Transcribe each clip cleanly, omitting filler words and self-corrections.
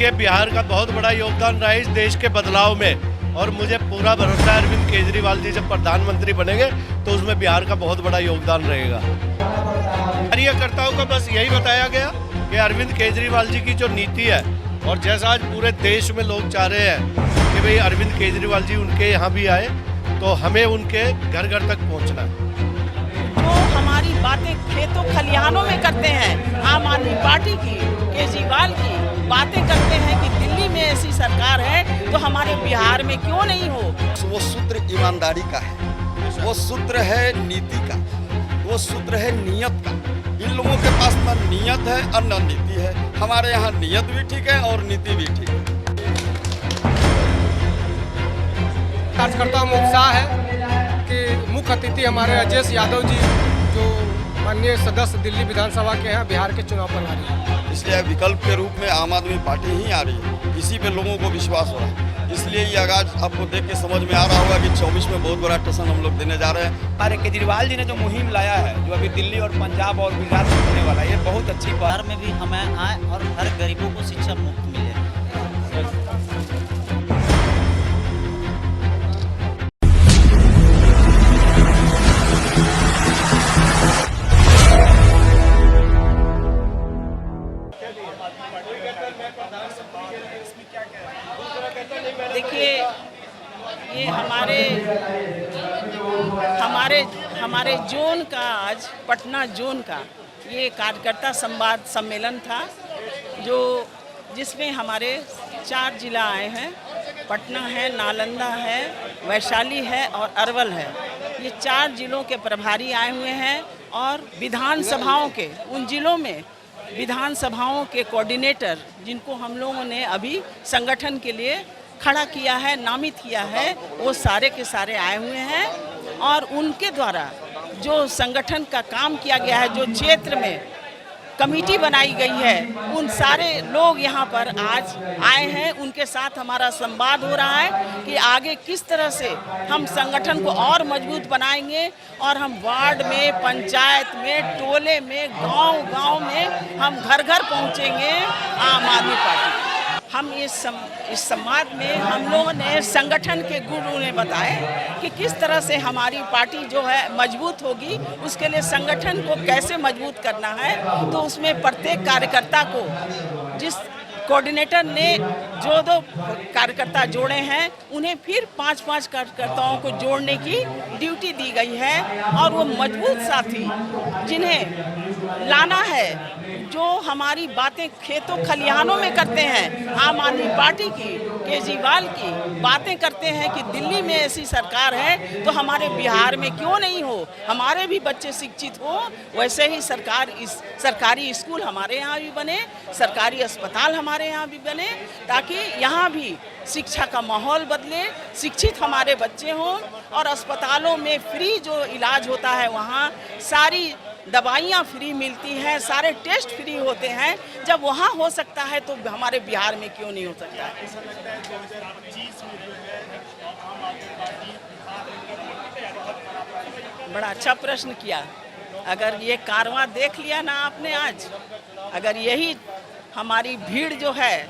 देखिए, बिहार का बहुत बड़ा योगदान रहा है इस देश के बदलाव में और मुझे पूरा भरोसा है अरविंद केजरीवाल जी जब प्रधानमंत्री बनेंगे तो उसमें बिहार का बहुत बड़ा योगदान रहेगा। कार्यकर्ताओं को बस यही बताया गया कि अरविंद केजरीवाल जी की जो नीति है और जैसा आज पूरे देश में लोग चाह रहे हैं कि भाई अरविंद केजरीवाल जी उनके यहाँ भी आए, तो हमें उनके घर घर तक पहुँचना है। जो हमारी बातें खेतों खलिहानों में करते हैं, आम आदमी पार्टी की, केजरीवाल की बातें करते हैं कि दिल्ली में ऐसी सरकार है तो हमारे बिहार में क्यों नहीं हो। वो सूत्र ईमानदारी का है, वो सूत्र है नीति का, वो सूत्र है नियत का। इन लोगों के पास न नियत है और न नीति है। हमारे यहाँ नियत भी ठीक है और नीति भी ठीक है। कार्यकर्ताओं में उत्साह है कि मुख्य अतिथि हमारे राजेश यादव जी जो माननीय सदस्य दिल्ली विधानसभा के हैं, बिहार के चुनाव पर आ रही है, इसलिए विकल्प के रूप में आम आदमी पार्टी ही आ रही है। इसी पे लोगों को विश्वास हो रहा है। इसलिए ये आगाज आपको देख के समझ में आ रहा होगा कि 24 में बहुत बड़ा टसन हम लोग देने जा रहे हैं। हमारे केजरीवाल जी ने जो मुहिम लाया है, जो अभी दिल्ली और पंजाब और गुजरात में होने वाला है, ये बहुत अच्छी बात। बिहार में भी हमें आए और हर गरीबों को शिक्षा मुफ्त मिले। देखिए, ये हमारे जोन का, आज पटना जोन का ये कार्यकर्ता संवाद सम्मेलन था जिसमें हमारे 4 जिला आए हैं। पटना है, नालंदा है, वैशाली है और अरवल है। ये 4 जिलों के प्रभारी आए हुए हैं और विधानसभाओं के उन जिलों में विधानसभाओं के कोऑर्डिनेटर जिनको हम लोगों ने अभी संगठन के लिए खड़ा किया है, नामित किया है, वो सारे के सारे आए हुए हैं और उनके द्वारा जो संगठन का काम किया गया है, जो क्षेत्र में कमेटी बनाई गई है, उन सारे लोग यहाँ पर आज आए हैं। उनके साथ हमारा संवाद हो रहा है कि आगे किस तरह से हम संगठन को और मजबूत बनाएंगे और हम वार्ड में, पंचायत में, टोले में, गांव-गांव में हम घर घर पहुँचेंगे आम आदमी पार्टी। हम इस संवाद में हम लोगों ने संगठन के गुरु ने बताए कि किस तरह से हमारी पार्टी जो है मजबूत होगी, उसके लिए संगठन को कैसे मजबूत करना है। तो उसमें प्रत्येक कार्यकर्ता को, जिस कोऑर्डिनेटर ने जो 2 कार्यकर्ता जोड़े हैं, उन्हें फिर 5-5 कार्यकर्ताओं को जोड़ने की ड्यूटी दी गई है और वो मजबूत साथी जिन्हें लाना है, जो हमारी बातें खेतों खलिहानों में करते हैं, आम आदमी पार्टी की, केजरीवाल की बातें करते हैं कि दिल्ली में ऐसी सरकार है तो हमारे बिहार में क्यों नहीं हो, हमारे भी बच्चे शिक्षित हो। वैसे ही सरकारी स्कूल हमारे यहाँ भी बने, सरकारी अस्पताल हमारे यहाँ भी बने, ताकि यहाँ भी शिक्षा का माहौल बदले, शिक्षित हमारे बच्चे हों और अस्पतालों में फ्री जो इलाज होता है, वहाँ सारी दवाइयाँ फ्री मिलती हैं, सारे टेस्ट फ्री होते हैं। जब वहाँ हो सकता है तो हमारे बिहार में क्यों नहीं हो सकता है। बड़ा अच्छा प्रश्न किया। अगर ये कारवां देख लिया ना आपने आज, अगर यही हमारी भीड़ जो है,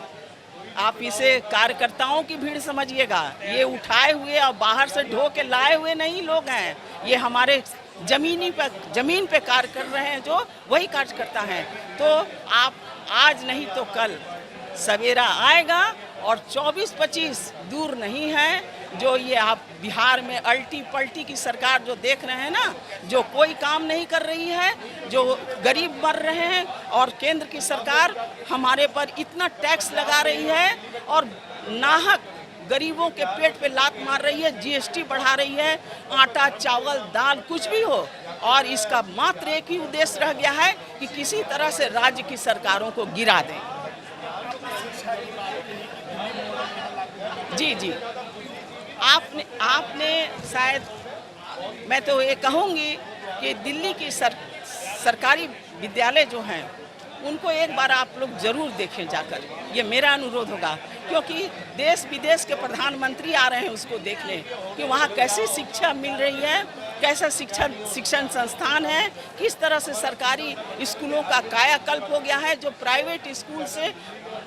आप इसे कार्यकर्ताओं की भीड़ समझिएगा। ये उठाए हुए और बाहर से ढो के लाए हुए नहीं लोग हैं, ये हमारे जमीन पे कार्य कर रहे हैं, जो वही कार्यकर्ता हैं। तो आप आज नहीं तो कल सवेरा आएगा और 24-25 दूर नहीं है, जो ये आप बिहार में अल्टी पल्टी की सरकार जो देख रहे हैं ना, जो कोई काम नहीं कर रही है, जो गरीब मर रहे हैं और केंद्र की सरकार हमारे पर इतना टैक्स लगा रही है और नाहक गरीबों के पेट पे लात मार रही है, जीएसटी बढ़ा रही है, आटा, चावल, दाल कुछ भी हो, और इसका मात्र एक ही उद्देश्य रह गया है कि किसी तरह से राज्य की सरकारों को गिरा दें। जी, आपने शायद, मैं तो ये कहूँगी कि दिल्ली की सरकारी विद्यालय जो हैं, उनको एक बार आप लोग जरूर देखें जाकर, ये मेरा अनुरोध होगा, क्योंकि देश विदेश के प्रधानमंत्री आ रहे हैं उसको देखने कि वहाँ कैसी शिक्षा मिल रही है, कैसा शिक्षण संस्थान है, किस तरह से सरकारी स्कूलों का कायाकल्प हो गया है, जो प्राइवेट स्कूल से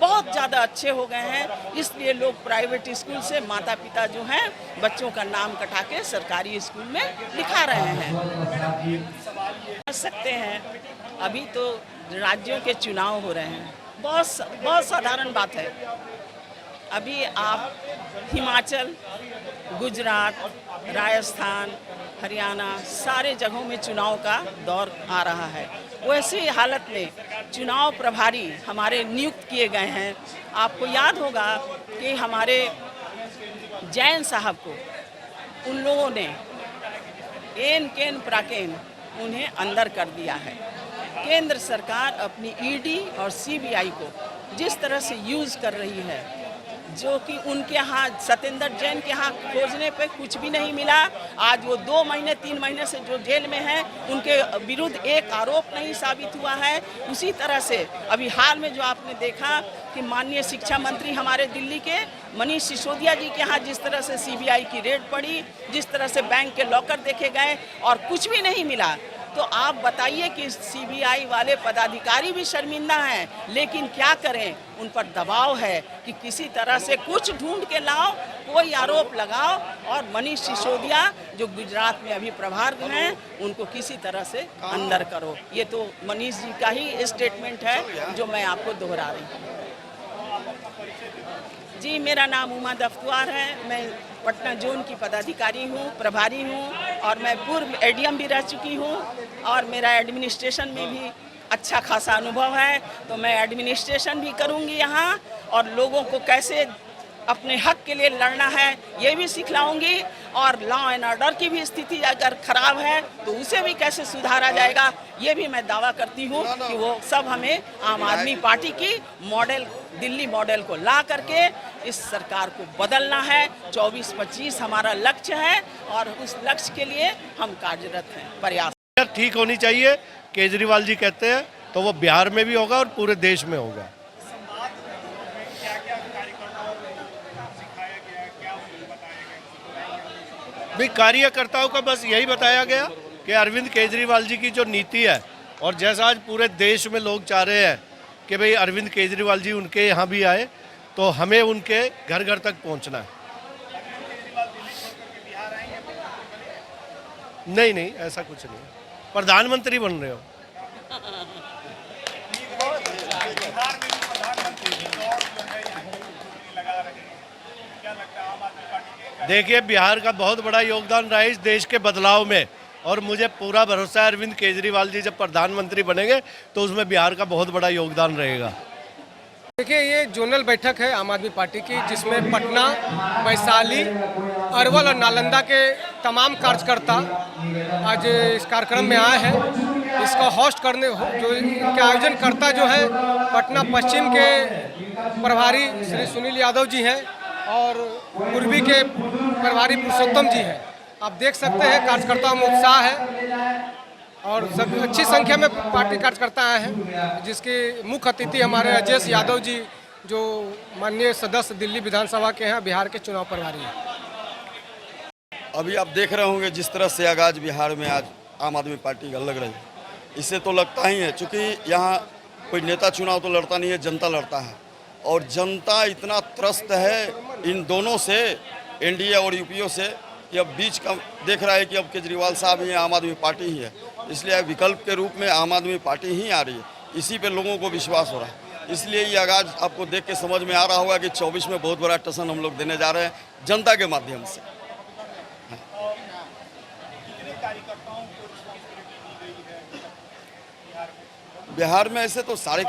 बहुत ज़्यादा अच्छे हो गए हैं। इसलिए लोग प्राइवेट स्कूल से माता पिता जो हैं बच्चों का नाम कटा के सरकारी स्कूल में लिखा रहे हैं। समझ सकते हैं, अभी तो राज्यों के चुनाव हो रहे हैं, बहुत साधारण बात है। अभी आप हिमाचल, गुजरात, राजस्थान, हरियाणा सारे जगहों में चुनाव का दौर आ रहा है। वैसी हालत में चुनाव प्रभारी हमारे नियुक्त किए गए हैं। आपको याद होगा कि हमारे जैन साहब को उन लोगों ने एन केन प्राकेन उन्हें अंदर कर दिया है। केंद्र सरकार अपनी ईडी और सीबीआई को जिस तरह से यूज़ कर रही है, जो कि उनके यहाँ सत्येंद्र जैन के यहाँ खोजने पे कुछ भी नहीं मिला। आज वो 2 महीने 3 महीने से जो जेल में हैं, उनके विरुद्ध एक आरोप नहीं साबित हुआ है। उसी तरह से अभी हाल में जो आपने देखा कि माननीय शिक्षा मंत्री हमारे दिल्ली के मनीष सिसोदिया जी के यहाँ जिस तरह से सीबीआई की रेड पड़ी, जिस तरह से बैंक के लॉकर देखे गए और कुछ भी नहीं मिला, तो आप बताइए कि सीबीआई वाले पदाधिकारी भी शर्मिंदा हैं। लेकिन क्या करें, उन पर दबाव है कि किसी तरह से कुछ ढूंढ के लाओ, कोई आरोप लगाओ और मनीष सिसोदिया जो गुजरात में अभी प्रभार हैं उनको किसी तरह से अंदर करो। ये तो मनीष जी का ही स्टेटमेंट है जो मैं आपको दोहरा रही हूँ। जी, मेरा नाम उमा दफ्तुआर है। मैं पटना जोन की पदाधिकारी हूँ, प्रभारी हूँ और मैं पूर्व एडीएम भी रह चुकी हूँ और मेरा एडमिनिस्ट्रेशन में भी अच्छा खासा अनुभव है। तो मैं एडमिनिस्ट्रेशन भी करूँगी यहाँ और लोगों को कैसे अपने हक के लिए लड़ना है ये भी सिखलाऊंगी और लॉ एंड ऑर्डर की भी स्थिति अगर खराब है तो उसे भी कैसे सुधारा जाएगा ये भी मैं दावा करती हूँ कि वो सब हमें आम आदमी पार्टी की मॉडल दिल्ली मॉडल को ला करके इस सरकार को बदलना है। 24-25 हमारा लक्ष्य है और उस लक्ष्य के लिए हम कार्यरत हैं, प्रयास ठीक होनी चाहिए। केजरीवाल जी कहते हैं तो वो बिहार में भी होगा और पूरे देश में होगा। भी कार्यकर्ताओं का बस यही बताया गया कि अरविंद केजरीवाल जी की जो नीति है और जैसा आज पूरे देश में लोग चाह रहे हैं कि भाई अरविंद केजरीवाल जी उनके यहाँ भी आए तो हमें उनके घर घर तक पहुँचना है। नहीं, ऐसा कुछ नहीं, प्रधानमंत्री बन रहे हो। देखिए, बिहार का बहुत बड़ा योगदान रहा है इस देश के बदलाव में और मुझे पूरा भरोसा है अरविंद केजरीवाल जी जब प्रधानमंत्री बनेंगे तो उसमें बिहार का बहुत बड़ा योगदान रहेगा। देखिए, ये जोनल बैठक है आम आदमी पार्टी की, जिसमें पटना, वैशाली, अरवल और नालंदा के तमाम कार्यकर्ता आज इस कार्यक्रम में आए हैं। इसका होस्ट करने जो इनके आयोजनकर्ता जो है पटना पश्चिम के प्रभारी श्री सुनील यादव जी हैं और पूर्वी के प्रभारी पुरुषोत्तम जी हैं। आप देख सकते हैं कार्यकर्ताओं में उत्साह है और सब अच्छी संख्या में पार्टी कार्यकर्ता आए हैं, जिसके मुख्य अतिथि हमारे अजय यादव जी जो माननीय सदस्य दिल्ली विधानसभा के हैं, बिहार के चुनाव प्रभारी हैं। अभी आप देख रहे होंगे जिस तरह से आगाज बिहार में आज आम आदमी पार्टी का लग रही है, इससे तो लगता ही है, चूँकि यहाँ कोई नेता चुनाव तो लड़ता नहीं है, जनता लड़ता है और जनता इतना त्रस्त है इन दोनों से, एनडीए और यूपीओ से, कि अब बीच का देख रहा है कि अब केजरीवाल साहब ही आम आदमी पार्टी ही है, इसलिए विकल्प के रूप में आम आदमी पार्टी ही आ रही है। इसी पे लोगों को विश्वास हो रहा है, इसलिए ये आगाज आपको देख के समझ में आ रहा होगा कि 24 में बहुत बड़ा टसन हम लोग देने जा रहे हैं जनता के माध्यम से। बिहार में ऐसे तो सारे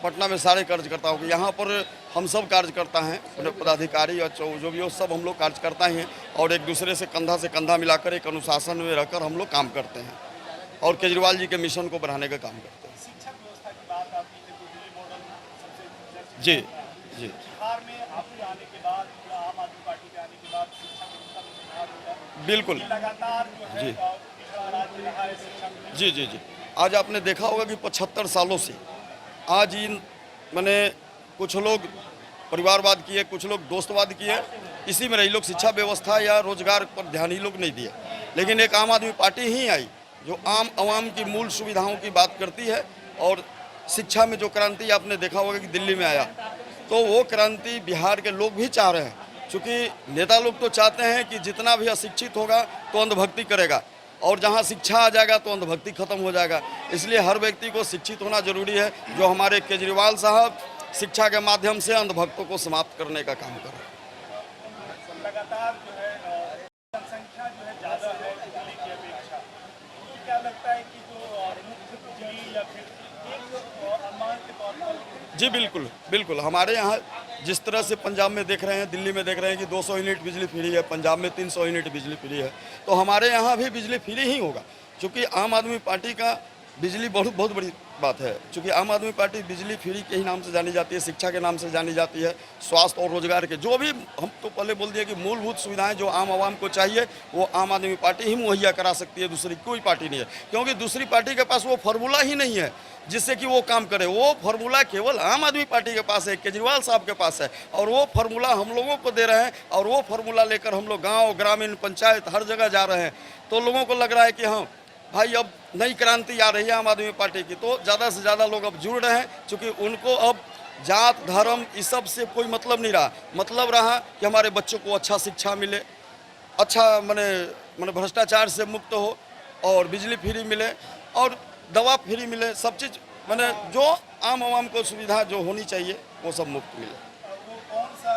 पटना में सारे कार्यकर्ताओं के, यहाँ पर हम सब कार्यकर्ता हैं, पदाधिकारी और जो भी हो सब हम लोग कार्यकर्ता हैं और एक दूसरे से कंधा मिलाकर एक अनुशासन में रहकर हम लोग काम करते हैं और केजरीवाल जी के मिशन को बढ़ाने का काम करते हैं। शिक्षा व्यवस्था की बात आपकी है, दिल्ली मॉडल सबसे जी जी बिहार में आपके आने के बाद या आम आदमी पार्टी के आने के बाद शिक्षा व्यवस्था में सुधार होगा बिल्कुल लगातार जो है जी पिछड़ा राज्य रहा है शिक्षा में। जी जी जी आज आपने देखा होगा कि 75 सालों से आज इन मैंने कुछ लोग परिवारवाद किए, कुछ लोग दोस्तवाद किए, इसी में रही लोग शिक्षा व्यवस्था या रोजगार पर ध्यान ही लोग नहीं दिए। लेकिन एक आम आदमी पार्टी ही आई जो आम आवाम की मूल सुविधाओं की बात करती है और शिक्षा में जो क्रांति आपने देखा होगा कि दिल्ली में आया, तो वो क्रांति बिहार के लोग भी चाह रहे हैं। क्योंकि नेता लोग तो चाहते हैं कि जितना भी अशिक्षित होगा तो अंधभक्ति करेगा, और जहाँ शिक्षा आ जाएगा तो अंधभक्ति खत्म हो जाएगा। इसलिए हर व्यक्ति को शिक्षित होना जरूरी है। जो हमारे केजरीवाल साहब शिक्षा के माध्यम से अंधभक्तों को समाप्त करने का काम कर रहे हैं। लगातार जो है जनसंख्या जो है ज़्यादा है दिल्ली की अपेक्षा, तो क्या लगता है कि जो मुफ्त बिजली या फिर एक अनुमान के तौर पर? जी बिल्कुल बिल्कुल, हमारे यहाँ जिस तरह से पंजाब में देख रहे हैं, दिल्ली में देख रहे हैं कि 200 यूनिट बिजली फ्री है, पंजाब में 300 यूनिट बिजली फ्री है, तो हमारे यहाँ भी बिजली फ्री ही होगा। क्योंकि आम आदमी पार्टी का बिजली बहुत बड़ी बात है। क्योंकि आम आदमी पार्टी बिजली फ्री के ही नाम से जानी जाती है, शिक्षा के नाम से जानी जाती है, स्वास्थ्य और रोजगार के जो भी, हम तो पहले बोल दिए कि मूलभूत सुविधाएं जो आम आवाम को चाहिए वो आम आदमी पार्टी ही मुहैया करा सकती है, दूसरी कोई पार्टी नहीं है। क्योंकि दूसरी पार्टी के पास वो फार्मूला ही नहीं है जिससे कि वो काम करे। वो फार्मूला केवल आम आदमी पार्टी के पास है, केजरीवाल साहब के पास है, और वो फार्मूला हम लोगों को दे रहे हैं। और वो फार्मूला लेकर हम लोग गाँव, ग्रामीण, पंचायत हर जगह जा रहे हैं। तो लोगों को लग रहा है कि हाँ भाई अब नई क्रांति आ रही है आम आदमी पार्टी की, तो ज़्यादा से ज़्यादा लोग अब जुड़ रहे हैं। क्योंकि उनको अब जात धर्म इस सब से कोई मतलब नहीं रहा। मतलब रहा कि हमारे बच्चों को अच्छा शिक्षा मिले, अच्छा माने भ्रष्टाचार से मुक्त हो, और बिजली फ्री मिले, और दवा फ्री मिले, सब चीज़ माने जो आम आवाम को सुविधा जो होनी चाहिए वो सब मुफ्त मिले। वो कौन सा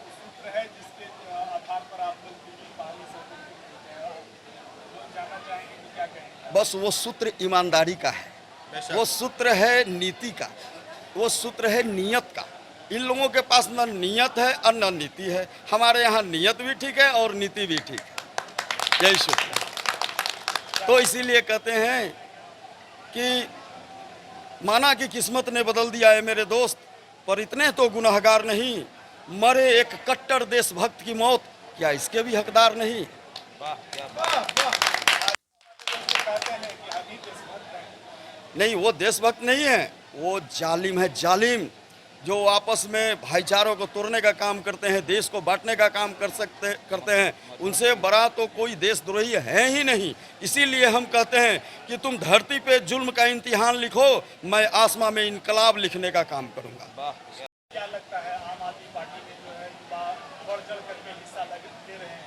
सूत्र है जिसके आधार पर आप लोग बिजली पानी से जानना चाहेंगे कि क्या कहेंगे? बस वो सूत्र ईमानदारी का है, वो सूत्र है नीति का, वो सूत्र है नियत का। इन लोगों के पास न नियत है और न नीति है। हमारे यहाँ नियत भी ठीक है और नीति भी ठीक है। यही सूत्र है। तो इसीलिए कहते हैं कि माना कि किस्मत ने बदल दिया है मेरे दोस्त, पर इतने तो गुनहगार नहीं, मरे एक कट्टर देशभक्त की मौत, क्या इसके भी हकदार नहीं? नहीं, वो देशभक्त नहीं है, वो जालिम है, जालिम, जो आपस में भाईचारों को तोड़ने का काम करते हैं, देश को बांटने का काम करते हैं। उनसे बड़ा तो कोई देशद्रोही है ही नहीं। इसीलिए हम कहते हैं कि तुम धरती पे जुल्म का इम्तिहान लिखो, मैं आसमां में इनकलाब लिखने का काम करूंगा। क्या लगता है आम आदमी पार्टी में जो है युवा बढ़ चढ़ करके हिस्सा ले रहे हैं,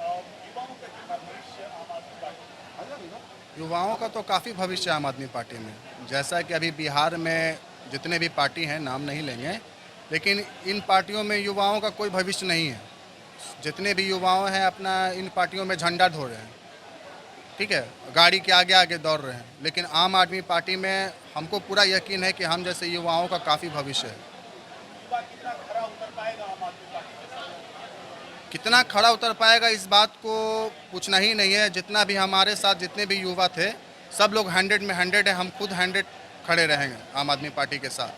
और युवाओं का कितना भविष्य आम आदमी पार्टी? युवाओं का तो काफ़ी भविष्य है आम आदमी पार्टी में। जैसा कि अभी बिहार में जितने भी पार्टी हैं, नाम नहीं लेंगे, लेकिन इन पार्टियों में युवाओं का कोई भविष्य नहीं है। जितने भी युवाओं हैं अपना इन पार्टियों में झंडा ढो रहे हैं, ठीक है, गाड़ी के आगे आगे दौड़ रहे हैं। लेकिन आम आदमी पार्टी में हमको पूरा यकीन है कि हम जैसे युवाओं का काफ़ी भविष्य है। युवा कितना खरा उतर पाएगा आम आदमी पार्टी के साथ? कितना खड़ा उतर पाएगा इस बात को पूछना ही नहीं है। जितना भी हमारे साथ जितने भी युवा थे, सब लोग 100 में 100 है। हम खुद 100 खड़े रहेंगे आम आदमी पार्टी के साथ।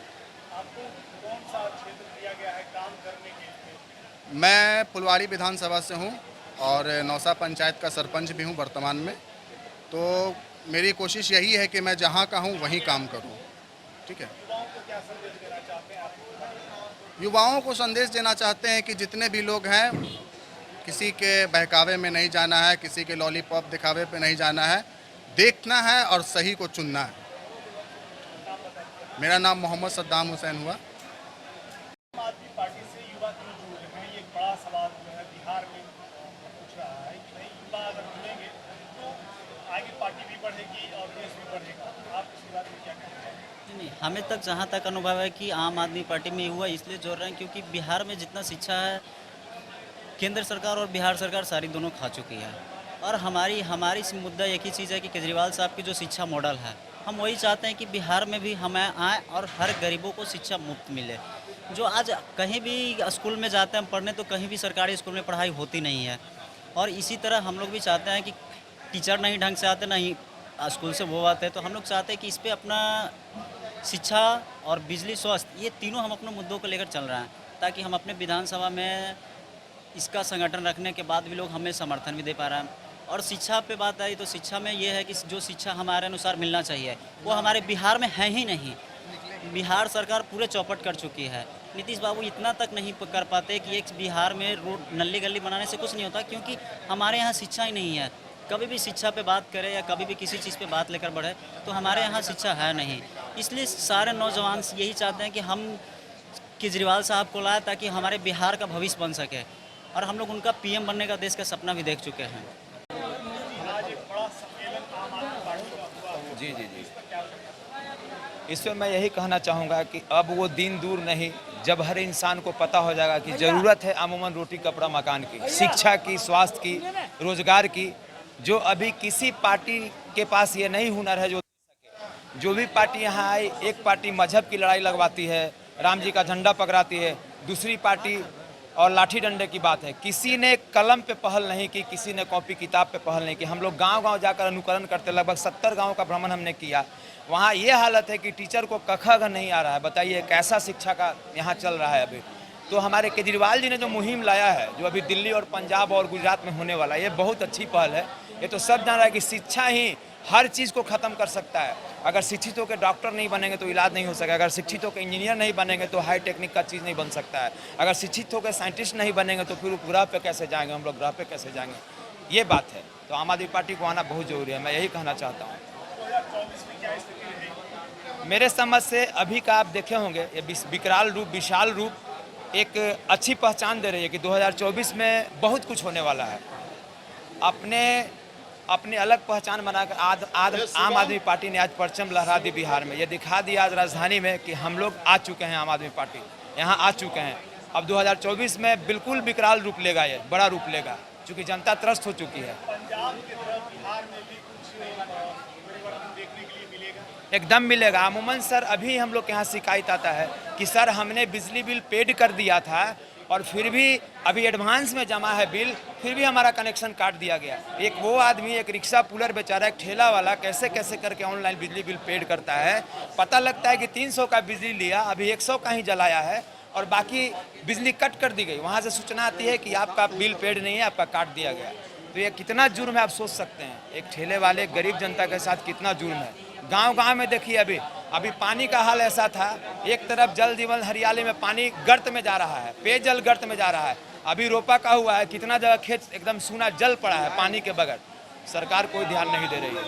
आपको कौन सा क्षेत्र दिया गया है काम करने के लिए? मैं फुलवारी विधानसभा से हूं और नौसा पंचायत का सरपंच भी हूं वर्तमान में। तो मेरी कोशिश यही है कि मैं जहां का हूं वहीं काम करूं, ठीक है। युवाओं को क्या संदेश देना चाहते हैं आप? युवाओं को संदेश देना चाहते हैं कि जितने भी लोग हैं, किसी के बहकावे में नहीं जाना है, किसी के लॉलीपॉप दिखावे पे नहीं जाना है, देखना है और सही को चुनना है। मेरा नाम मोहम्मद सद्दाम हुसैन हुआ। आम आदमी पार्टी से युवा क्यों जुड़ रहे हैं? ये एक बड़ा सवाल जो है बिहार में पूछ रहा है कि भाई युवा अगर जुड़ेंगे तो आगे पार्टी भी बढ़ेगी और देश भी बढ़ेगा। आप इस बात में क्या कहते हैं? नहीं, हमें तक जहाँ तक अनुभव है कि आम आदमी पार्टी में हुआ इसलिए जोड़ रहे हैं क्योंकि बिहार में जितना शिक्षा है, केंद्र सरकार और बिहार सरकार सारी दोनों खा चुकी है। और हमारी मुद्दा एक ही चीज़ है कि केजरीवाल साहब की जो शिक्षा मॉडल है, हम वही चाहते हैं कि बिहार में भी हमें आए और हर गरीबों को शिक्षा मुफ्त मिले। जो आज कहीं भी स्कूल में जाते हैं पढ़ने, तो कहीं भी सरकारी स्कूल में पढ़ाई होती नहीं है। और इसी तरह हम लोग भी चाहते हैं कि टीचर नहीं ढंग से आते, नहीं स्कूल से वो आते हैं, तो हम लोग चाहते हैं कि इस पर अपना शिक्षा और बिजली, स्वास्थ्य, ये तीनों हम अपने मुद्दों को लेकर चल रहे हैं, ताकि हम अपने विधानसभा में इसका संगठन रखने के बाद भी लोग हमें समर्थन भी दे पा रहे हैं। और शिक्षा पे बात आई तो शिक्षा में ये है कि जो शिक्षा हमारे अनुसार मिलना चाहिए वो हमारे बिहार में है ही नहीं। बिहार सरकार पूरे चौपट कर चुकी है। नीतीश बाबू इतना तक नहीं कर पाते कि एक बिहार में रोड नली गली बनाने से कुछ नहीं होता, क्योंकि हमारे यहाँ शिक्षा ही नहीं है। कभी भी शिक्षा पे बात करें या कभी भी किसी चीज़ पे बात लेकर बढ़े तो हमारे यहाँ शिक्षा है नहीं। इसलिए सारे नौजवान यही चाहते हैं कि हम केजरीवाल साहब को लाए ताकि हमारे बिहार का भविष्य बन सके, और हम लोग उनका पीएम बनने का देश का सपना भी देख चुके हैं। आज एक बड़ा सम्मेलन आम आदमी पार्टी का हुआ है। जी जी जी, इस पर क्या कहेंगे? इसमें मैं यही कहना चाहूँगा कि अब वो दिन दूर नहीं जब हर इंसान को पता हो जाएगा कि ज़रूरत है अमूमन रोटी कपड़ा मकान की, शिक्षा की, स्वास्थ्य की, रोजगार की, जो अभी किसी पार्टी के पास ये नहीं हुनर है। जो भी पार्टी यहाँ आई, एक पार्टी मजहब की लड़ाई लगवाती है, राम जी का झंडा पकड़ाती है, दूसरी पार्टी और लाठी डंडे की बात है। किसी ने कलम पे पहल नहीं की, किसी ने कॉपी किताब पे पहल नहीं की। हम लोग गांव-गांव जाकर अनुकरण करते, लगभग 70 गांव का भ्रमण हमने किया। वहाँ ये हालत है कि टीचर को क ख ग नहीं आ रहा है। बताइए कैसा शिक्षा का यहाँ चल रहा है अभी। तो हमारे केजरीवाल जी ने जो मुहिम लाया है, जो अभी दिल्ली और पंजाब और गुजरात में होने वाला है, ये बहुत अच्छी पहल है। ये तो सब जान रहा है कि शिक्षा ही हर चीज़ को ख़त्म कर सकता है। अगर शिक्षित होकर डॉक्टर नहीं बनेंगे तो इलाज नहीं हो सकेगा। अगर शिक्षित होकर इंजीनियर नहीं बनेंगे तो हाई टेक्निक का चीज़ नहीं बन सकता है। अगर शिक्षित होकर साइंटिस्ट नहीं बनेंगे तो फिर ग्रह पे कैसे जाएंगे, हम लोग ग्रह पे कैसे जाएंगे, ये बात है। तो आम आदमी पार्टी को आना बहुत ज़रूरी है, मैं यही कहना चाहता हूँ। 2024 में क्या स्थिति रहेगी? मेरे समझ से अभी का आप देखे होंगे, ये विकराल रूप, विशाल रूप एक अच्छी पहचान दे रही है कि 2024 में बहुत कुछ होने वाला है। अपनी अलग पहचान बनाकर आम आदमी पार्टी ने आज परचम लहरा दी बिहार में। ये दिखा दिया आज राजधानी में कि हम लोग आ चुके हैं, आम आदमी पार्टी यहाँ आ चुके हैं। अब 2024 में बिल्कुल विकराल रूप लेगा, ये बड़ा रूप लेगा, क्योंकि जनता त्रस्त हो चुकी है। पंजाब की तरह बिहार में भी कुछ परिवर्तन देखने के लिए मिलेगा? एकदम मिलेगा। अमूमन सर अभी हम लोग के यहाँ शिकायत आता है कि सर हमने बिजली बिल पेड कर दिया था और फिर भी अभी एडवांस में जमा है बिल, फिर भी हमारा कनेक्शन काट दिया गया। एक वो आदमी, एक रिक्शा पुलर बेचारा, एक ठेला वाला कैसे कैसे करके ऑनलाइन बिजली बिल पेड करता है। पता लगता है कि 300 का बिजली लिया, अभी 100 का ही जलाया है और बाकी बिजली कट कर दी गई। वहाँ से सूचना आती है कि आपका बिल पेड नहीं है, आपका काट दिया गया। तो ये कितना जुर्म है आप सोच सकते हैं। एक ठेले वाले गरीब जनता के साथ कितना जुर्म है। गांव-गांव में देखिए अभी पानी का हाल ऐसा था, एक तरफ जल जीवन हरियाली में पानी गर्त में जा रहा है, पेयजल गर्त में जा रहा है। अभी रोपा का हुआ है, कितना जगह खेत एकदम सूना जल पड़ा है पानी के बगैर। सरकार कोई ध्यान नहीं दे रही है।